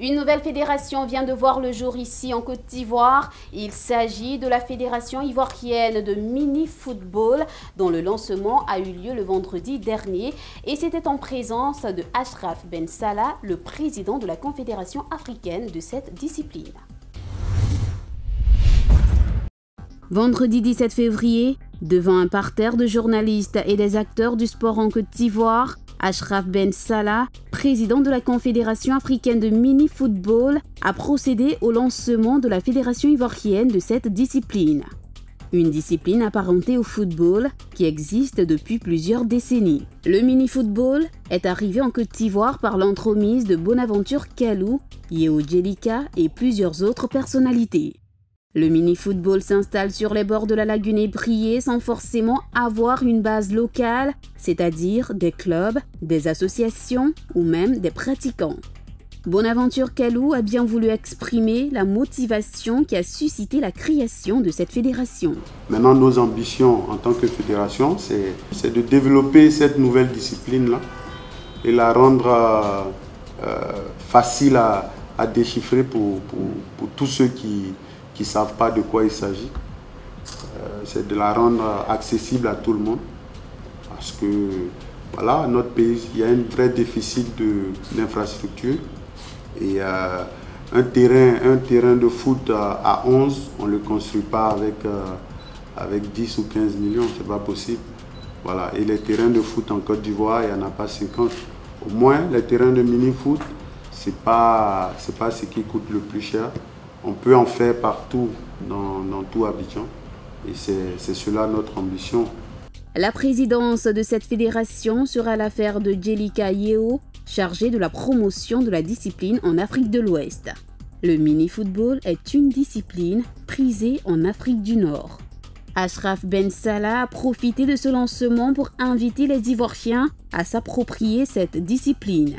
Une nouvelle fédération vient de voir le jour ici en Côte d'Ivoire. Il s'agit de la Fédération ivoirienne de mini-football dont le lancement a eu lieu le vendredi dernier et c'était en présence de Achraf Ben Salah, le président de la Confédération africaine de cette discipline. Vendredi 17 février, devant un parterre de journalistes et des acteurs du sport en Côte d'Ivoire, Achraf Ben Salah, président de la Confédération africaine de mini-football, a procédé au lancement de la Fédération ivoirienne de cette discipline. Une discipline apparentée au football qui existe depuis plusieurs décennies. Le mini-football est arrivé en Côte d'Ivoire par l'entremise de Bonaventure Kalou, Yeo Djelika et plusieurs autres personnalités. Le mini-football s'installe sur les bords de la lagune Ébrié sans forcément avoir une base locale, c'est-à-dire des clubs, des associations ou même des pratiquants. Bonaventure Kalou a bien voulu exprimer la motivation qui a suscité la création de cette fédération. Maintenant, nos ambitions en tant que fédération, c'est de développer cette nouvelle discipline-là et la rendre facile à déchiffrer pour tous ceux qui ne savent pas de quoi il s'agit. C'est de la rendre accessible à tout le monde. Parce que, voilà, notre pays, il y a un vrai déficit d'infrastructures. Et un terrain de foot à 11, on ne le construit pas avec 10 ou 15 millions, c'est pas possible. Voilà. Et les terrains de foot en Côte d'Ivoire, il n'y en a pas 50. Au moins, les terrains de mini-foot, c'est pas ce qui coûte le plus cher. On peut en faire partout dans tout Abidjan et c'est cela notre ambition. La présidence de cette fédération sera l'affaire de Djelika Yeo, chargée de la promotion de la discipline en Afrique de l'Ouest. Le mini-football est une discipline prisée en Afrique du Nord. Achraf Ben Salah a profité de ce lancement pour inviter les Ivoiriens à s'approprier cette discipline.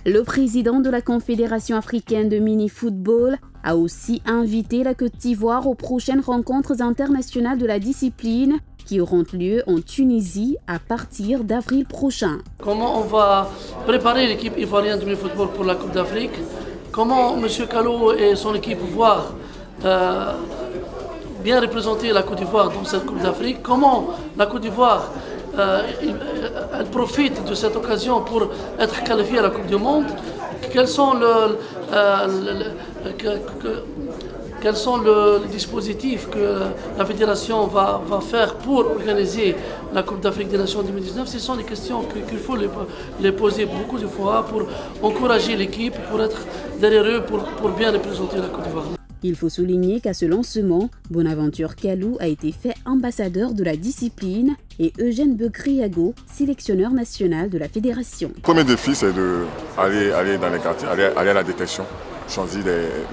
Le président de la Confédération africaine de mini-football a aussi invité la Côte d'Ivoire aux prochaines rencontres internationales de la discipline qui auront lieu en Tunisie à partir d'avril prochain. Comment on va préparer l'équipe ivoirienne de mini-football pour la Coupe d'Afrique? Comment M. Kalou et son équipe voient bien représenter la Côte d'Ivoire dans cette Coupe d'Afrique? Comment la Côte d'Ivoire elle profite de cette occasion pour être qualifiée à la Coupe du Monde? Quels sont les dispositifs que la fédération va faire pour organiser la Coupe d'Afrique des Nations 2019? Ce sont des questions qu'il faut les poser beaucoup de fois pour encourager l'équipe, pour être derrière eux, pour bien représenter la Côte d'Ivoire. Il faut souligner qu'à ce lancement, Bonaventure Kalou a été fait ambassadeur de la discipline et Eugène Begriago, sélectionneur national de la fédération. Le premier défi, c'est d'aller dans les quartiers, aller à la détection, choisir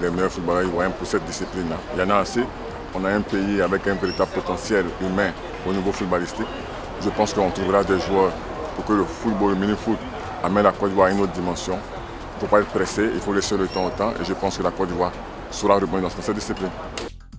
les meilleurs footballeurs ivoiriens pour cette discipline-là. Il y en a assez. On a un pays avec un véritable potentiel humain au niveau footballistique. Je pense qu'on trouvera des joueurs pour que le football, le mini-foot, amène la Côte d'Ivoire à une autre dimension. Il ne faut pas être pressé, il faut laisser le temps au temps et je pense que la Côte d'Ivoire sera rebondir dans cette discipline.